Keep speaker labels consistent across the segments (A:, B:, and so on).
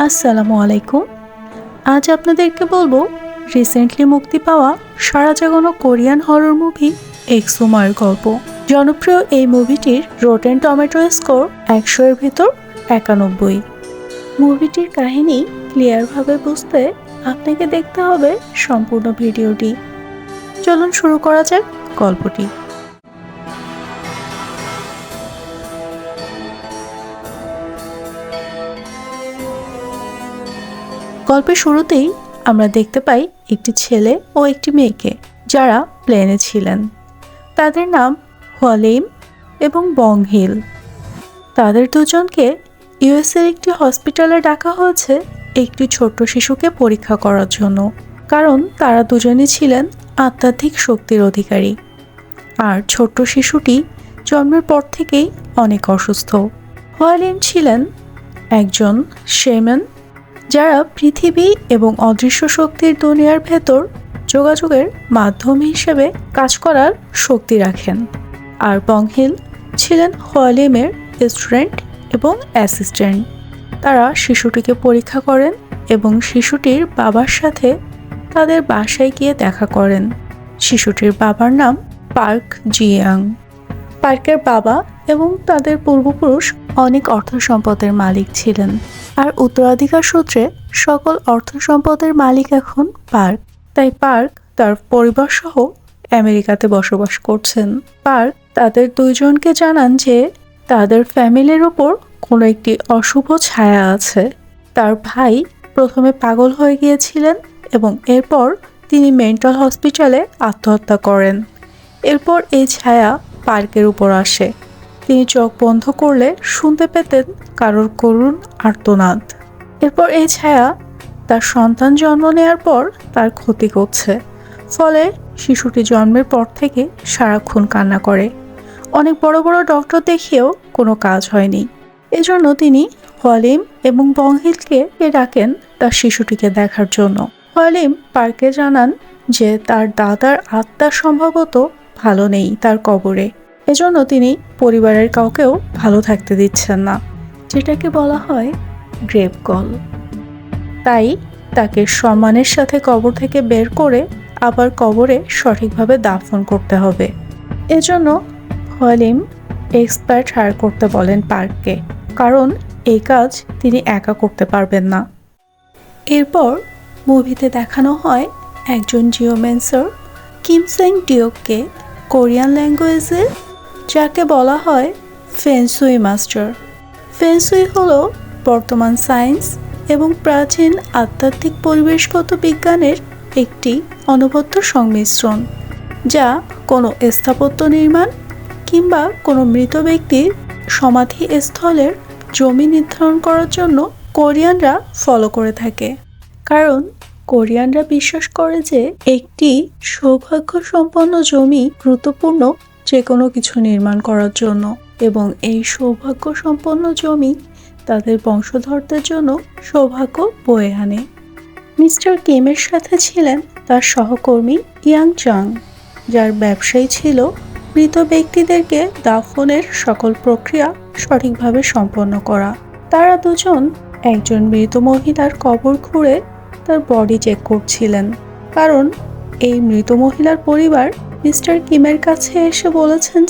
A: আসসালামু আলাইকুম। আজ আপনাদেরকে বলবো রিসেন্টলি মুক্তি পাওয়া সাড়া জাগানো কোরিয়ান হরর মুভি এক্সোমার গল্প। জনপ্রিয় এই মুভিটির রোটেন টমেটো স্কোর 100-এর ভিতর 91। মুভিটির কাহিনী ক্লিয়ারভাবে বুঝতে আপনাকে দেখতে হবে সম্পূর্ণ ভিডিওটি। চলুন শুরু করা যাক গল্পটি। গল্পের শুরুতেই আমরা দেখতে পাই একটি ছেলে ও একটি মেয়েকে, যারা প্লেনে ছিলেন। তাদের নাম হলিম এবং বংহিল। তাদের দুজনকে ইউএসের একটি হসপিটালে ডাকা হয়েছে একটি ছোট্ট শিশুকে পরীক্ষা করার জন্য, কারণ তারা দুজনই ছিলেন আধ্যাত্মিক শক্তির অধিকারী। আর ছোট্ট শিশুটি জন্মের পর থেকেই অনেক অসুস্থ। হলিম ছিলেন একজন শেমান, যারা পৃথিবী এবং অদৃশ্য শক্তির দুনিয়ার ভেতর যোগাযোগের মাধ্যম হিসেবে কাজ করার শক্তি রাখেন। আর বংহিল ছিলেন হলিমের স্টুডেন্ট এবং অ্যাসিস্ট্যান্ট। তারা শিশুটিকে পরীক্ষা করেন এবং শিশুটির বাবার সাথে তাদের বাসায় গিয়ে দেখা করেন। শিশুটির বাবার নাম পার্ক জিয়াং। পার্কের বাবা এবং তাদের পূর্বপুরুষ অনেক অর্থ সম্পদের মালিক ছিলেন, আর উত্তরাধিকার সূত্রে সকল অর্থ সম্পদের মালিক এখন পার্ক। তাই পার্ক তার পরিবার সহ আমেরিকাতে বসবাস করছেন। পার্ক তাদের দুইজনকে জানান যে তাদের ফ্যামিলির ওপর কোনো একটি অশুভ ছায়া আছে। তার ভাই প্রথমে পাগল হয়ে গিয়েছিলেন এবং এরপর তিনি মেন্টাল হসপিটালে আত্মহত্যা করেন। এরপর এই ছায়া পার্কের উপর আসে। তিনি চোখ বন্ধ করলে শুনতে পেতেন কারোর করুণ আর্তনাদ। এরপর এই ছায়া তার সন্তান জন্ম নেওয়ার পর তার ক্ষতি করছে, ফলে শিশুটি জন্মের পর থেকে সারাক্ষণ কান্না করে। অনেক বড় বড় ডক্টর দেখিয়েও কোনো কাজ হয়নি। এজন্য তিনি হলিম এবং বংহিলকে ডাকেন তার শিশুটিকে দেখার জন্য। হলিম পার্কে জানান যে তার দাদার আত্মা সম্ভবত ভালো নেই তার কবরে। এজন্য তিনি পরিবারের কাউকেও ভালো থাকতে দিচ্ছেন না, যেটাকে বলা হয় গ্রেভ কল। তাই তাকে সম্মানের সাথে কবর থেকে বের করে আবার কবরে সঠিকভাবে দাফন করতে হবে। এজন্য হলিম এক্সপার্ট হায়ার করতে বলেন পার্ককে, কারণ এই কাজ তিনি একা করতে পারবেন না। এরপর মুভিতে দেখানো হয় একজন জিওমেন্সার কিম সেং ডিওককে, কোরিয়ান ল্যাঙ্গুয়েজে যাকে বলা হয় ফেনসুই মাস্টার। ফেনসুই হলো বর্তমান সায়েন্স এবং প্রাচীন আধ্যাত্মিক পরিবেশগত বিজ্ঞানের একটি অনবদ্য সংমিশ্রণ, যা কোনো স্থাপত্য নির্মাণ কিংবা কোনো মৃত ব্যক্তির সমাধি স্থলের জমি নির্ধারণ করার জন্য কোরিয়ানরা ফলো করে থাকে। কারণ কোরিয়ানরা বিশ্বাস করে যে একটি সৌভাগ্য সম্পন্ন জমি গুরুত্বপূর্ণ যে কোনো কিছু নির্মাণ করার জন্য, এবং এই সৌভাগ্য সম্পন্ন জমি তাদের বংশধরদের জন্য সৌভাগ্য বয়ে আনে। মিস্টার কিমের সাথে ছিলেন তার সহকর্মী ইয়াং চাং, যার ব্যবসায়ী ছিল মৃত ব্যক্তিদেরকে দাফনের সকল প্রক্রিয়া সঠিকভাবে সম্পন্ন করা। তারা দুজন একজন মৃত মহিলার কবর খুঁড়ে তার বডি চেক করছিলেন, কারণ এই মৃত মহিলার পরিবার মিস্টার কিমের কাছে এসে বলেছেন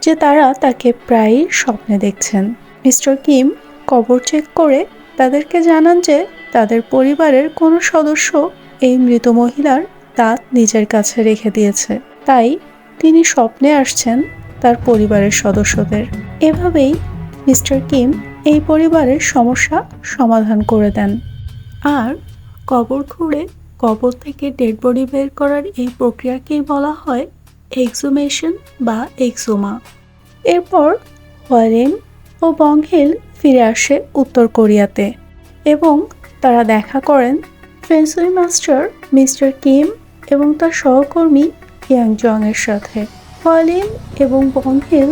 A: যে তারা তাকে প্রায়ই স্বপ্নে দেখছেন। মিস্টার কিম কবর চেক করে তাদেরকে জানান যে তাদের পরিবারের কোনো সদস্য এই মৃত মহিলার দাঁত নিজের কাছে রেখে দিয়েছে, তাই তিনি স্বপ্নে আসছেন তার পরিবারের সদস্যদের। এভাবেই মিস্টার কিম এই পরিবারের সমস্যা সমাধান করে দেন। আর কবর খুঁড়ে কবর থেকে ডেড বডি বের করার এই প্রক্রিয়াকেই বলা হয় এক্সহুমেশন বা এক্সোমা। এরপর হলিম ও বংহিল ফিরে আসে উত্তর কোরিয়াতে এবং তারা দেখা করেন ফেনসুই মাস্টার মিস্টার কিম এবং তার সহকর্মী ইয়াং জং এর সাথে। হলিম এবং বংহিল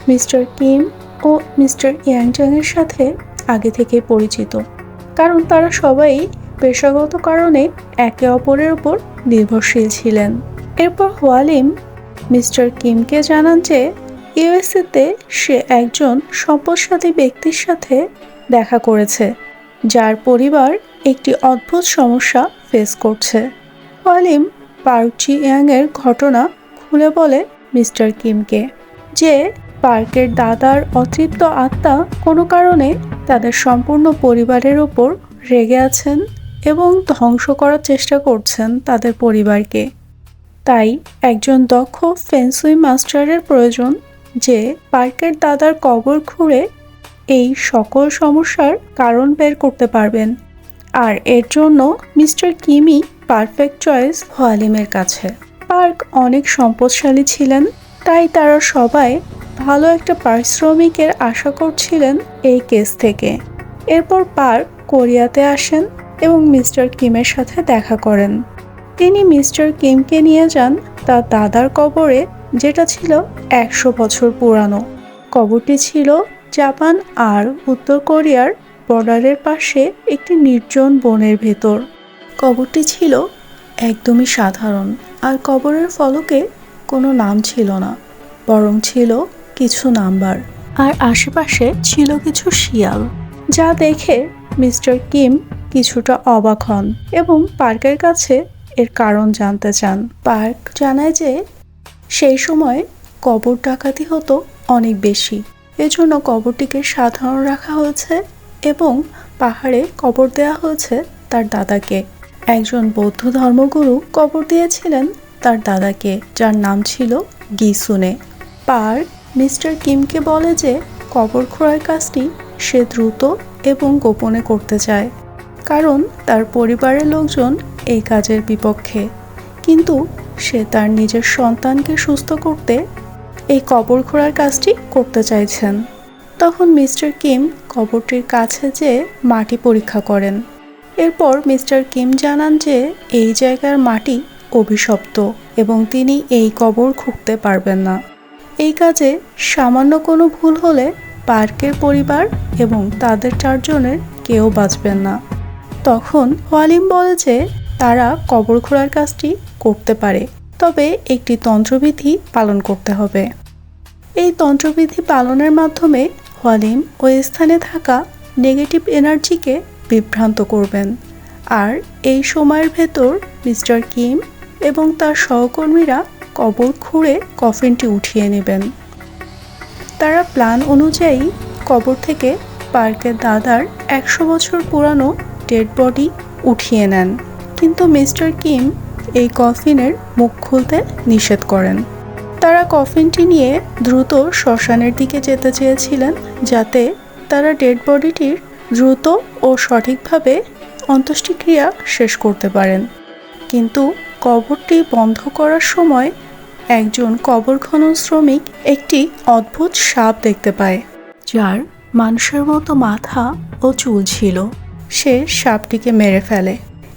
A: মিস্টার কিম ও মিস্টার ইয়াং জং এর সাথে আগে থেকে পরিচিত, কারণ তারা সবাই পেশাগত কারণে একে অপরের উপর নির্ভরশীল ছিলেন। এরপর হলিম মিস্টার কিমকে জানান যে ইউএসএতে সে একজন সম্পদশালী ব্যক্তির সাথে দেখা করেছে যার পরিবার একটি অদ্ভুত সমস্যা ফেস করছে। ওয়ালিম পার্ক জি ইয়াং এর ঘটনা খুলে বলে মিস্টার কিমকে যে পার্কের দাদার অতৃপ্ত আত্মা কোনো কারণে তাদের সম্পূর্ণ পরিবারের ওপর রেগে আছেন এবং ধ্বংস করার চেষ্টা করছেন তাদের পরিবারকে। তাই একজন দক্ষ ফেন্সুই মাস্টারের প্রয়োজন যে পার্কের দাদার কবর খুঁড়ে এই সকল সমস্যার কারণ বের করতে পারবেন। আর এর জন্য মিস্টার কিমি পারফেক্ট চয়েস ওয়ালিমের কাছে। পার্ক অনেক সম্পদশালী ছিলেন, তাই তারা সবাই ভালো একটা পারিশ্রমিকের আশা করছিলেন এই কেস থেকে। এরপর পার্ক কোরিয়াতে আসেন এবং মিস্টার কিমের সাথে দেখা করেন। তিনি মিস্টার কিমকে নিয়ে যান তার দাদার কবরে, যেটা ছিল 100 বছর পুরানো। কবরটি ছিল জাপান আর উত্তর কোরিয়ার বর্ডারের পাশে একটি নির্জন বনের ভেতর। কবরটি ছিল একদমই সাধারণ, আর কবরের ফলকে কোনো নাম ছিল না, বরং ছিল কিছু নাম্বার, আর আশেপাশে ছিল কিছু শিয়াল, যা দেখে মিস্টার কিম কিছুটা অবাক হন এবং পার্কের কাছে এর কারণ জানতে চান। পার্ক জানায় যে সেই সময় কবর ডাকাতি হতো অনেক বেশি, এজন্য কবরটিকে সাধারণ রাখা হয়েছে এবং পাহাড়ে কবর দেওয়া হয়েছে তার দাদাকে। একজন বৌদ্ধ ধর্মগুরু কবর দিয়েছিলেন তার দাদাকে, যার নাম ছিল গিসুনে। পার্ক মিস্টার কিমকে বলে যে কবর খোঁড়ার কাজটি সে দ্রুত এবং গোপনে করতে চায়, কারণ তার পরিবারের লোকজন এই কাজের বিপক্ষে, কিন্তু সে তার নিজের সন্তানকে সুস্থ করতে এই কবর খোঁড়ার কাজটি করতে চাইছেন। তখন মিস্টার কিম কবরটির কাছে যেয়ে মাটি পরীক্ষা করেন। এরপর মিস্টার কিম জানান যে এই জায়গার মাটি অভিশপ্ত এবং তিনি এই কবর খুঁড়তে পারবেন না। এই কাজে সামান্য কোনো ভুল হলে পার্কের পরিবার এবং তাদের 4 জনের কেউ বাঁচবেন না। তখন ওয়ালিম বলে যে তারা কবর খোঁড়ার কাজটি করতে পারে, তবে একটি তন্ত্রবিধি পালন করতে হবে। এই তন্ত্রবিধি পালনের মাধ্যমে ওয়ালিম ওই স্থানে থাকা নেগেটিভ এনার্জিকে বিভ্রান্ত করবেন, আর এই সময়ের ভেতর মিস্টার কিম এবং তার সহকর্মীরা কবর খুঁড়ে কফিনটি উঠিয়ে নেবেন। তারা প্ল্যান অনুযায়ী কবর থেকে পার্কের দাদার 100 বছর পুরানো ডেড বডি উঠিয়ে নেন, কিন্তু মিস্টার কিম এই কফিনের মুখ খুলতে নিষেধ করেন। তারা কফিনটি নিয়ে দ্রুত শ্মশানের দিকে যেতে চেয়েছিলেন, যাতে তারা ডেড বডিটির দ্রুত ও সঠিকভাবে অন্ত্যেষ্টিক্রিয়া শেষ করতে পারেন। কিন্তু কবরটি বন্ধ করার সময় একজন কবর খনন শ্রমিক একটি অদ্ভুত সাপ দেখতে পায়, যার মানুষের মতো মাথা ও চুল ছিল। সে সাপটিকে মেরে ফেলে।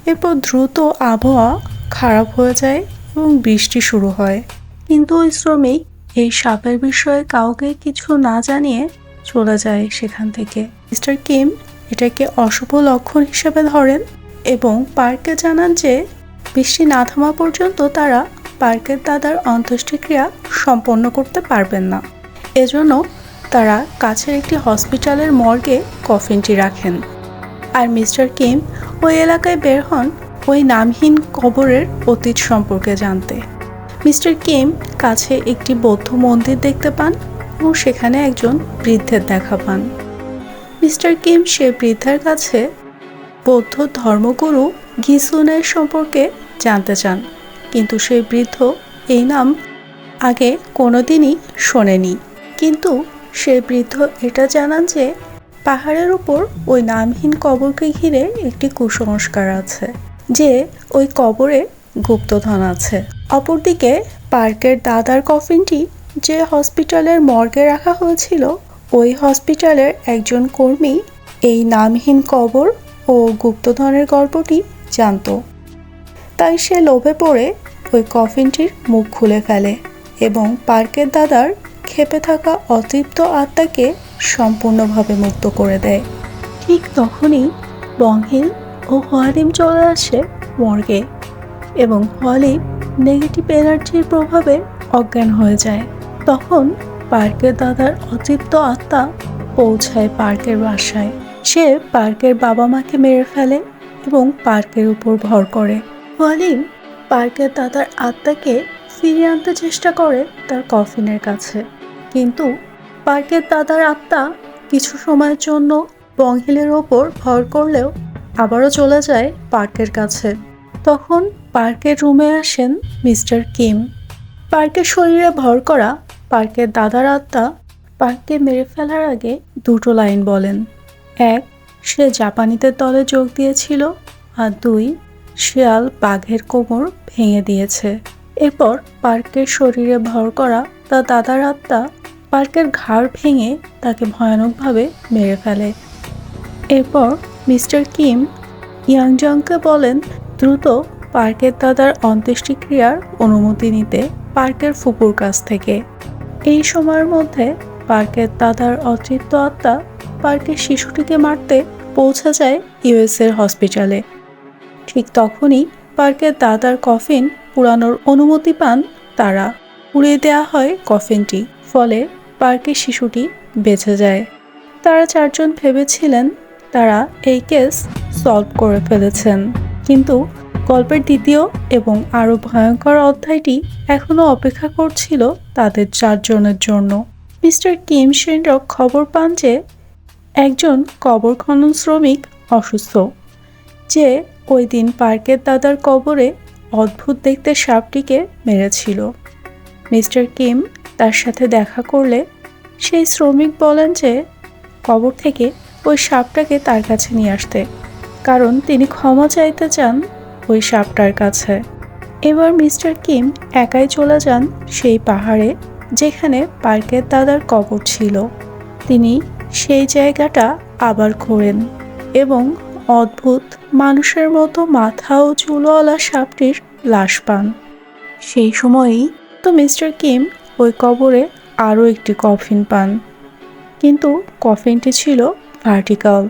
A: এরপর দ্রুত আবহাওয়া খারাপ হয়ে যায় এবং বৃষ্টি শুরু হয়, কিন্তু ওই শ্রমিক এই সাপের বিষয়ে কাউকে কিছু না জানিয়ে চলে যায় সেখান থেকে। মিস্টার কিম এটাকে অশুভ লক্ষণ হিসেবে ধরেন এবং পার্কে জানান যে বৃষ্টি না থামা পর্যন্ত তারা পার্কের দাদার অন্ত্যেষ্টিক্রিয়া সম্পন্ন করতে পারবেন না। এজন্য তারা কাছের একটি হসপিটালের মর্গে কফিনটি রাখেন। আর মিস্টার কিম ওই এলাকায় বের হন ওই নামহীন কবরের অতীত সম্পর্কে জানতে। মিস্টার কিম কাছে একটি বৌদ্ধ মন্দির দেখতে পান এবং সেখানে একজন বৃদ্ধের দেখা পান। মিস্টার কিম সে বৃদ্ধার কাছে বৌদ্ধ ধর্মগুরু গিসুনের সম্পর্কে জানতে চান, কিন্তু সেই বৃদ্ধ এই নাম আগে কোনোদিনই শোনেনি। কিন্তু সেই বৃদ্ধ এটা জানান যে পাহাড়ের উপর ওই নামহীন কবরকে ঘিরে একটি কুসংস্কার আছে যে ওই কবরে গুপ্তধন আছে। অপরদিকে পার্কের দাদার কফিনটি যে হসপিটালের মর্গে রাখা হয়েছিল, ওই হসপিটালের একজন কর্মী এই নামহীন কবর ও গুপ্তধনের গল্পটি জানত। তাই সে লোভে পড়ে ওই কফিনটির মুখ খুলে ফেলে এবং পার্কের দাদার ক্ষেপে থাকা অতৃপ্ত আত্মাকে সম্পূর্ণভাবে মুক্ত করে দেয়। ঠিক তখনই বংহিল ও ওয়ালিম চলে আসে মর্গে এবং ওয়ালিম নেগেটিভ এনার্জির প্রভাবে অজ্ঞান হয়ে যায়। তখন পার্কের দাদার অতৃপ্ত আত্মা পৌঁছায় পার্কের বাসায় সে পার্কের বাবা মাকে মেরে ফেলে এবং পার্কের উপর ভর করে। ওয়ালিম পার্কের দাদার আত্মাকে ফিরিয়ে আনতে চেষ্টা করে তার কফিনের কাছে, কিন্তু পার্কের দাদার আত্মা কিছু সময়ের জন্য বংহিলের ওপর ভর করলেও আবারও চলে যায় পার্কের কাছে। তখন পার্কের রুমে আসেন মিস্টার কিম। পার্কের শরীরে ভর করা পার্কের দাদার আত্মা পার্ককে মেরে ফেলার আগে দুটো লাইন বলেন। এক, সে জাপানিদের দলে যোগ দিয়েছিল, আর দুই, শিয়াল বাঘের কোমর ভেঙে দিয়েছে। এরপর পার্কের শরীরে ভর করা তার দাদার আত্মা পার্কের ঘাড় ভেঙে তাকে ভয়ানকভাবে মেরে ফেলে। এরপর মিস্টার কিম ইয়াংজংকে বলেন দ্রুত পার্কের দাদার অন্ত্যেষ্টিক্রিয়ার অনুমতি নিতে পার্কের ফুপুর কাছ থেকে। এই সময়ের মধ্যে পার্কের দাদার অতৃপ্ত আত্মা পার্কের শিশুটিকে মারতে পৌঁছে যায় ইউএসের হসপিটালে। ঠিক তখনই পার্কের দাদার কফিন পুরানোর অনুমতি পান তারা। উড়িয়ে দেওয়া হয় কফিনটি, ফলে পার্কের শিশুটি বেঁচে যায়। তারা চারজন ভেবেছিলেন তারা এই কেস সলভ করে ফেলেছেন, কিন্তু গল্পের দ্বিতীয় এবং আরও ভয়ঙ্কর অধ্যায়টি এখনও অপেক্ষা করছিল তাদের চারজনের জন্য। মিস্টার কিম শেনরক খবর পান যে একজন কবর খনন শ্রমিক অসুস্থ, যে ওই দিন পার্কের দাদার কবরে অদ্ভুত দেখতে সাপটিকে মেরেছিল। মিস্টার কিম তার সাথে দেখা করলে সেই শ্রমিক বলেন যে কবর থেকে ওই সাপটাকে তার কাছে নিয়ে আসতে, কারণ তিনি ক্ষমা চাইতে চান ওই সাপটার কাছে। এবার মিস্টার কিম একাই চলে যান সেই পাহাড়ে যেখানে পার্কের দাদার কবর ছিল। তিনি সেই জায়গাটা আবার ঘোরেন এবং অদ্ভুত মানুষের মতো মাথা ও চুলওয়ালা সাপটির লাশ পান। সেই সময়েই তো মিস্টার কিম ওই কবরে আরও একটি কফিন পান, কিন্তু কফিনটি ছিল ভার্টিক্যাল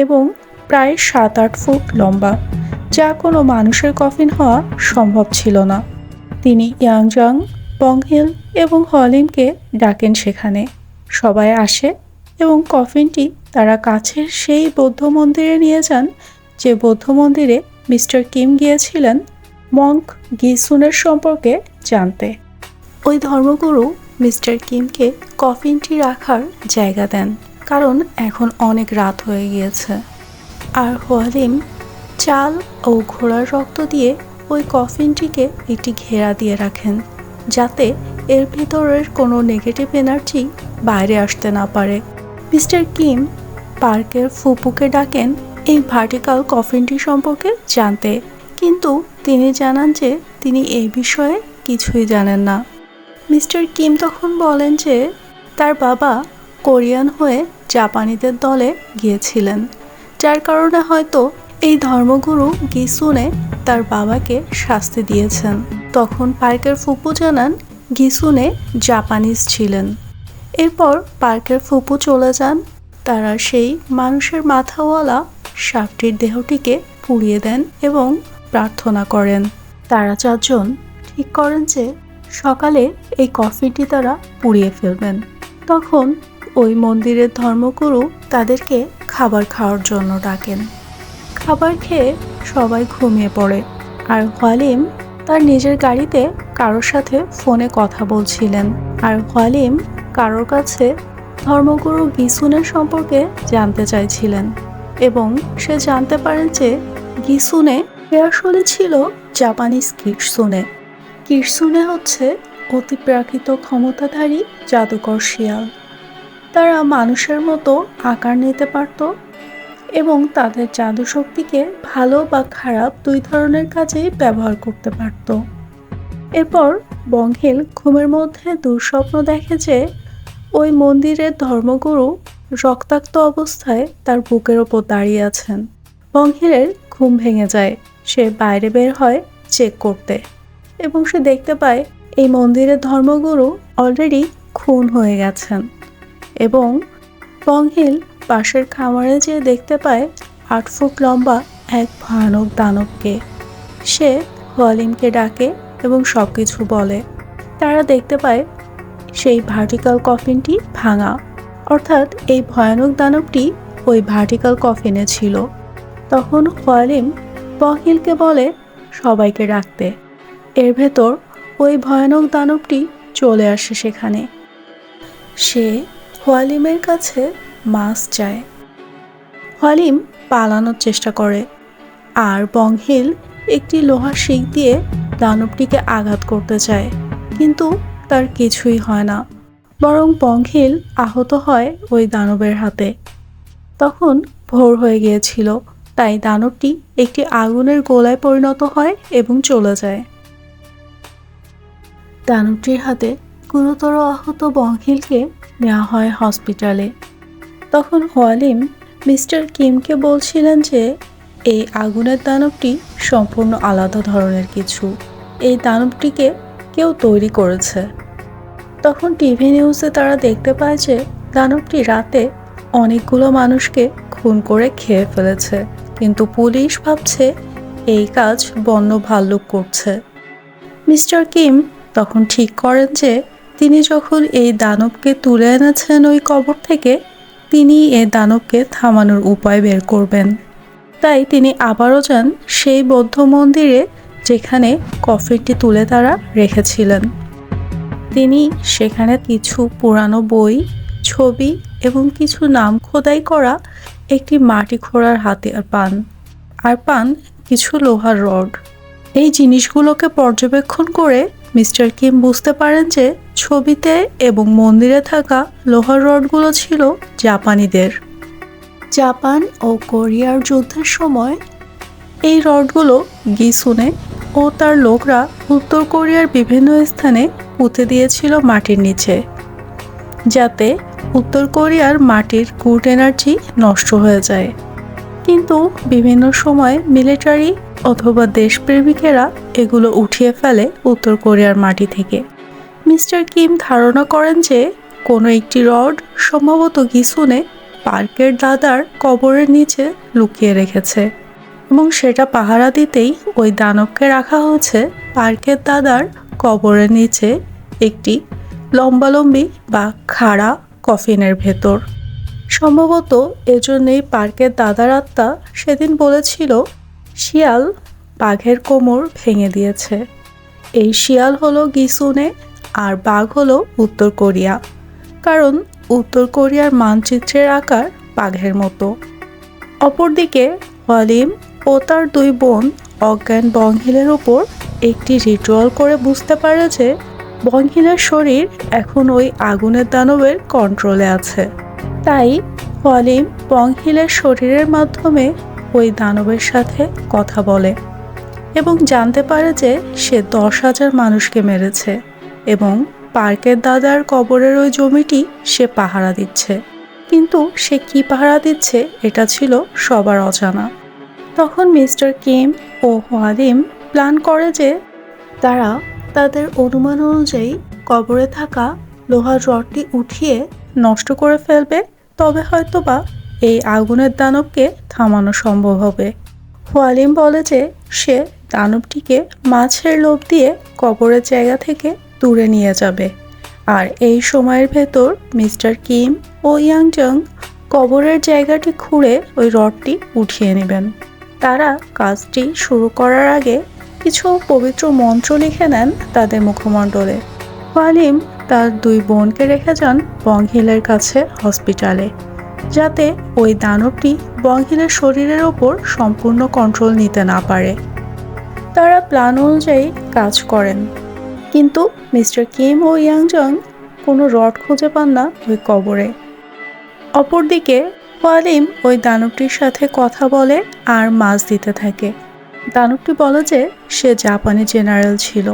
A: এবং প্রায় 7-8 ফুট লম্বা, যা কোনো মানুষের কফিন হওয়া সম্ভব ছিল না। তিনি ইয়াংজং, বংহিল এবং হলিমকে ডাকেন সেখানে। সবাই আসে এবং কফিনটি তারা কাছের সেই বৌদ্ধ মন্দিরে নিয়ে যান, যে বৌদ্ধ মন্দিরে মিস্টার কিম গিয়েছিলেন মঙ্ক গিসুনের সম্পর্কে জানতে। ওই ধর্মগুরু মিস্টার কিমকে কফিনটি রাখার জায়গা দেন, কারণ এখন অনেক রাত হয়ে গিয়েছে। আর হলিম চাল ও ঘোড়ার রক্ত দিয়ে ওই কফিনটিকে একটি ঘেরা দিয়ে রাখেন, যাতে এর ভিতরের কোনো নেগেটিভ এনার্জি বাইরে আসতে না পারে। মিস্টার কিম পার্কের ফুপুকে ডাকেন এই ভার্টিক্যাল কফিনটি সম্পর্কে জানতে, কিন্তু তিনি জানান যে তিনি এই বিষয়ে কিছুই জানেন না। মিস্টার কিম তখন বলেন যে তার বাবা কোরিয়ান হয়ে জাপানিদের দলে গিয়েছিলেন, যার কারণে হয়তো এই ধর্মগুরু গিসুনে তার বাবাকে শাস্তি দিয়েছেন। তখন পার্কের ফুপু জানান গিসুনে জাপানিজ ছিলেন। এরপর পার্কের ফুপু চলে যান। তারা সেই মানুষের মাথাওয়ালা সাপটির দেহটিকে পুড়িয়ে দেন এবং প্রার্থনা করেন। তারা চারজন ঠিক করেন যে সকালে এই কফিনটি তারা পুড়িয়ে ফেলবেন। তখন ওই মন্দিরের ধর্মগুরু তাদেরকে খাবার খাওয়ার জন্য ডাকেন। খাবার খেয়ে সবাই ঘুমিয়ে পড়ে, আর হলিম তার নিজের গাড়িতে কারোর সাথে ফোনে কথা বলছিলেন। আর হলিম কারোর কাছে ধর্মগুরু গিসুনের সম্পর্কে জানতে চাইছিলেন, এবং সে জানতে পারেন যে গিসুনে আসলে ছিল জাপানিজ কিটসুনে। কিটসুনে হচ্ছে অতিপ্রাকৃত ক্ষমতাধারী জাদুকর শিয়াল। তারা মানুষের মতো আকার নিতে পারত এবং তাদের জাদু শক্তিকে ভালো বা খারাপ দুই ধরনের কাজেই ব্যবহার করতে পারত। এরপর বংহিল ঘুমের মধ্যে দুঃস্বপ্ন দেখে যে ওই মন্দিরের ধর্মগুরু রক্তাক্ত অবস্থায় তার বুকের ওপর দাঁড়িয়ে আছেন। বংহিলের ঘুম ভেঙে যায়। সে বাইরে বের হয় চেক করতে, এবং সে দেখতে পায় এই মন্দিরের ধর্মগুরু অলরেডি খুন হয়ে গেছেন। এবং বংহিল পাশের খামারে যেয়ে দেখতে পায় 8 ফুট লম্বা এক ভয়ানক দানবকে। সে হলিমকে ডাকে এবং সব কিছু বলে। তারা দেখতে পায় সেই ভার্টিক্যাল কফিনটি ভাঙা, অর্থাৎ এই ভয়ানক দানবটি ওই ভার্টিক্যাল কফিনে ছিল। তখন ওয়ালিম বংহিলকে বলে সবাইকে রাখতে। এর ভেতর ওই ভয়ানক দানবটি চলে আসে সেখানে। সে ওয়ালিমের কাছে মাছ চায়। ওয়ালিম পালানোর চেষ্টা করে, আর বংহিল একটি লোহার শিক দিয়ে দানবটিকে আঘাত করতে চায়, কিন্তু তার কিছুই হয় না, বরং বংহিল আহত হয় ওই দানবের হাতে। তখন ভোর হয়ে গিয়েছিল, তাই দানবটি একটি আগুনের গোলায় পরিণত হয় এবং চলে যায়। দানবটির হাতে গুরুতর আহত বংহিলকে নেওয়া হয় হসপিটালে। তখন ওয়ালিম মিস্টার কিমকে বলছিলেন যে এই আগুনের দানবটি সম্পূর্ণ আলাদা ধরনের কিছু। এই দানবটিকে কেউ তৈরি করেছে। তখন টিভি নিউজে তারা দেখতে পায় যে দানবটি রাতে অনেকগুলো মানুষকে খুন করে খেয়ে ফেলেছে, কিন্তু পুলিশ ভাবছে এই কাজ বন্য ভাল্লুক করছে। মিস্টার কিম তখন ঠিক করেন যে তিনি যখন এই দানবকে তুলে এনেছেন ওই কবর থেকে, তিনি এই দানবকে থামানোর উপায় বের করবেন। তাই তিনি আবারও যান সেই বৌদ্ধ মন্দিরে যেখানে কফিনটি তুলে তারা রেখেছিলেন। তিনি সেখানে কিছু পুরানো বই, ছবি এবং কিছু নাম খোদাই করা একটি মাটি খোঁড়ার হাতিয়ার পান, আর পান কিছু লোহার রড। এই জিনিসগুলোকে পর্যবেক্ষণ করে মিস্টার কিম বুঝতে পারেন যে ছবিতে এবং মন্দিরে থাকা লোহার রডগুলো ছিল জাপানিদের। জাপান ও কোরিয়ার যুদ্ধের সময় এই রডগুলো গিসুনে ও তার লোকরা উত্তর কোরিয়ার বিভিন্ন স্থানে পুঁতে দিয়েছিল মাটির নিচে, যাতে উত্তর কোরিয়ার মাটির গুড এনার্জি নষ্ট হয়ে যায়। কিন্তু বিভিন্ন সময় মিলিটারি অথবা দেশপ্রেমিকেরা এগুলো উঠিয়ে ফেলে উত্তর কোরিয়ার মাটি থেকে। মিস্টার কিম ধারণা করেন যে কোনো একটি রড সম্ভবত গিসুনে পার্কের দাদার কবরের নিচে লুকিয়ে রেখেছে, এবং সেটা পাহারা দিতেই ওই দানবকে রাখা হয়েছে পার্কের দাদার কবরের নিচে একটি লম্বালম্বি বা খাড়া কফিনের ভেতর। সম্ভবত এজন্যই পার্কের দাদার আত্মা সেদিন বলেছিল শিয়াল বাঘের কোমর ভেঙে দিয়েছে। এই শিয়াল হলো গিসুনে আর বাঘ হলো উত্তর কোরিয়া, কারণ উত্তর কোরিয়ার মানচিত্রের আকার বাঘের মতো। অপরদিকে ওয়ালিম ও তার দুই বোন অজ্ঞান বংহিলের উপর একটি রিচুয়াল করে বুঝতে পারে যে বংহিলের শরীর এখন ওই আগুনের দানবের কন্ট্রোলে আছে। তাই ওয়ালিম বংহিলের শরীরের মাধ্যমে ওই দানবের সাথে কথা বলে এবং জানতে পারে যে সে 10,000 মানুষকে মেরেছে এবং পার্কের দাদার কবরের ওই জমিটি সে পাহারা দিচ্ছে। কিন্তু সে কি পাহারা দিচ্ছে এটা ছিল সবার অজানা। তখন মিস্টার কিম ও ওয়ালিম প্ল্যান করে যে তারা তাদের অনুমান অনুযায়ী কবরে থাকা লোহার রডটি উঠিয়ে নষ্ট করে ফেলবে, তবে হয়তোবা এই আগুনের দানবকে থামানো সম্ভব হবে। ওয়ালিম বলে যে সে দানবটিকে মাছের লোভ দিয়ে কবরের জায়গা থেকে দূরে নিয়ে যাবে, আর এই সময়ের ভেতর মিস্টার কিম ও ইয়াংজং কবরের জায়গাটি খুঁড়ে ওই রডটি উঠিয়ে নেবেন। তারা কাজটি শুরু করার আগে কিছু পবিত্র মন্ত্র লিখে নেন তাদের মুখমণ্ডলে। ওয়ালিম তার দুই বোনকে রেখে যান বংহিলের কাছে হসপিটালে, যাতে ওই দানবটি বংহিলের শরীরের ওপর সম্পূর্ণ কন্ট্রোল নিতে না পারে। তারা প্ল্যান অনুযায়ী কাজ করেন, কিন্তু মিস্টার কিম ও ইয়াংজং কোনো রড খুঁজে পান না ওই কবরে। অপরদিকে ওয়ালিম ওই দানবটির সাথে কথা বলে আর মাছ দিতে থাকে। দানবটি বলে যে সে জাপানি জেনারেল ছিল,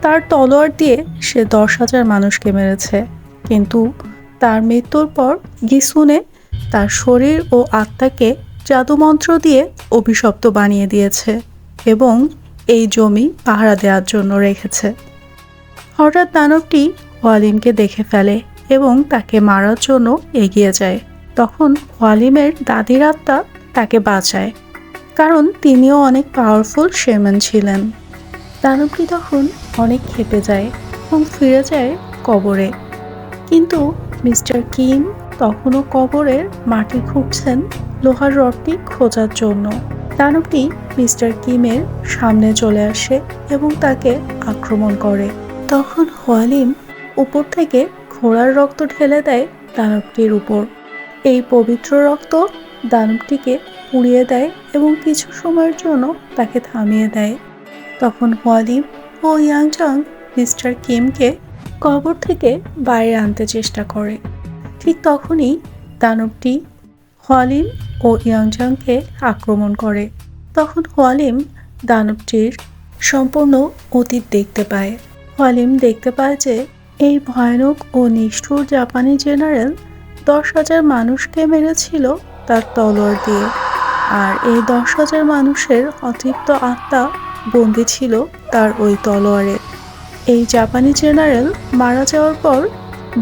A: তার তলোয়ার দিয়ে সে 10,000 মানুষকে মেরেছে, কিন্তু তার মৃত্যুর পর গিসুনে তার শরীর ও আত্মাকে জাদুমন্ত্র দিয়ে অভিশপ্ত বানিয়ে দিয়েছে এবং এই জমি পাহারা দেওয়ার জন্য রেখেছে। হঠাৎ দানবটি ওয়ালিমকে দেখে ফেলে এবং তাকে মারার জন্য এগিয়ে যায়। তখন ওয়ালিমের দাদির আত্মা তাকে বাঁচায়, কারণ তিনিও অনেক পাওয়ারফুল শেমান ছিলেন। দানবটি তখন অনেক ক্ষেপে যায় এবং ফিরে যায় কবরে। কিন্তু মিস্টার কিম তখনও কবরের মাটি খুঁড়ছেন লোহার রডটি খোঁজার জন্য। দানবটি মিস্টার কিমের সামনে চলে আসে এবং তাকে আক্রমণ করে। তখন হোয়ালিম উপর থেকে ঘোড়ার রক্ত ঢেলে দেয় দানবটির উপর। এই পবিত্র রক্ত দানবটিকে পুড়িয়ে দেয় এবং কিছু সময়ের জন্য তাকে থামিয়ে দেয়। তখন হোয়ালিম ও ইয়াংজাং মিস্টার কিমকে কবর থেকে বাইরে আনতে চেষ্টা করে। ঠিক তখনই দানবটি হোয়ালিম ও ইয়াংজাংকে আক্রমণ করে। তখন হোয়ালিম দানবটির সম্পূর্ণ অতীত দেখতে পায়। হোয়ালিম দেখতে পায় যে এই ভয়ানক ও নিষ্ঠুর জাপানি জেনারেল 10,000 মানুষকে মেরেছিল তার তলোয়ার দিয়ে, আর এই 10,000 মানুষের অতৃপ্ত আত্মা বন্দী ছিল তার ওই তলোয়ারে। এই জাপানি জেনারেল মারা যাওয়ার পর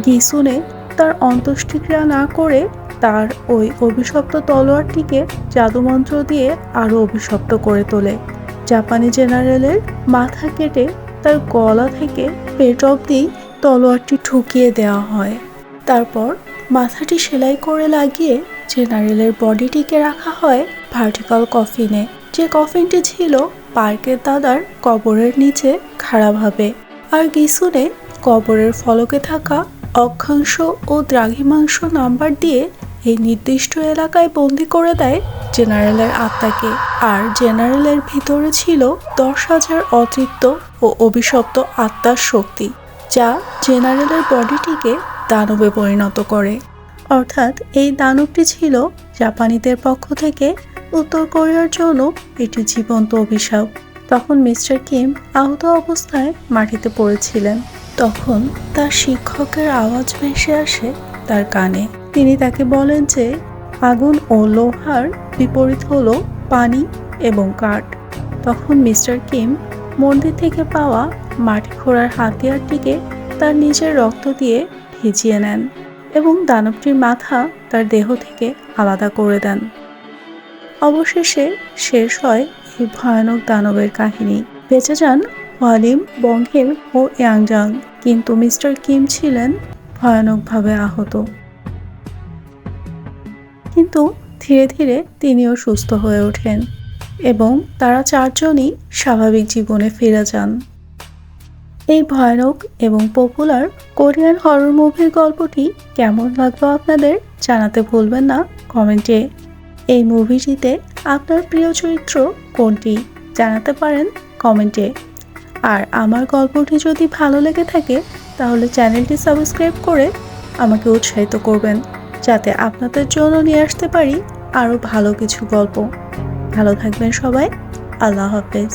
A: গিসুনে তার অন্ত্যেষ্টিক্রিয়া না করে তার ওই অভিশপ্ত তলোয়ারটিকে জাদুমন্ত্র দিয়ে আরও অভিশপ্ত করে তোলে। জাপানি জেনারেলের মাথা কেটে তার গলা থেকে পেট অবধি তলোয়ারটি ঠুকিয়ে দেওয়া হয়। তারপর মাথাটি সেলাই করে লাগিয়ে জেনারেলের বডিটিকে রাখা হয় ভার্টিক্যাল কফিনে, যে কফিনটি ছিল পার্কের দাদার কবরের নিচে খাড়াভাবে। আর গিসুনে কবরের ফলকে থাকা অক্ষাংশ ও দ্রাঘিমাংশ নাম্বার দিয়ে এই নির্দিষ্ট এলাকায় বন্দি করে দেয় জেনারেলের আত্মাকে। আর জেনারেলের ভিতরে ছিল 10,000 অতৃপ্ত ও অভিশপ্ত আত্মার শক্তি, যা জেনারেলের বডিটিকে দানবে পরিণত করে। অর্থাৎ এই দানবটি ছিল জাপানিদের পক্ষ থেকে উত্তর কোরিয়ার জন্য একটি জীবন্ত অভিশাপ। তখন মিস্টার কিম আহত অবস্থায় মাটিতে পড়েছিলেন। তখন তার শিক্ষকের আওয়াজ ভেসে আসে তার কানে। তিনি তাকে বলেন যে আগুন ও লোহার বিপরীত হলো পানি এবং কাঠ। তখন মিস্টার কিম মন্দির থেকে পাওয়া মাটি খোঁড়ার হাতিয়ারটিকে তার নিজের রক্ত দিয়ে ভিজিয়ে নেন এবং দানবটির মাথা তার দেহ থেকে আলাদা করে দেন। অবশেষে শেষ হয় এই ভয়ানক দানবের কাহিনী। বেঁচে যান হোয়ালিম, বংহেল ও ইয়াংজাং, কিন্তু মিস্টার কিম ছিলেন ভয়ানকভাবে আহত। কিন্তু ধীরে ধীরে তিনিও সুস্থ হয়ে ওঠেন এবং তারা 4 জনই স্বাভাবিক জীবনে ফিরে যান। এই ভয়ানক এবং পপুলার কোরিয়ান হরর মুভির গল্পটি কেমন লাগলো আপনাদের জানাতে ভুলবেন না কমেন্টে। এই মুভিটিতে আপনার প্রিয় চরিত্র কোনটি জানাতে পারেন কমেন্টে। আর আমার গল্পটি যদি ভালো লেগে থাকে তাহলে চ্যানেলটি সাবস্ক্রাইব করে আমাকে উৎসাহিত করবেন, যাতে আপনাদের জন্য নিয়ে আসতে পারি আরও ভালো কিছু গল্প। ভালো থাকবেন সবাই। আল্লাহ হাফেজ।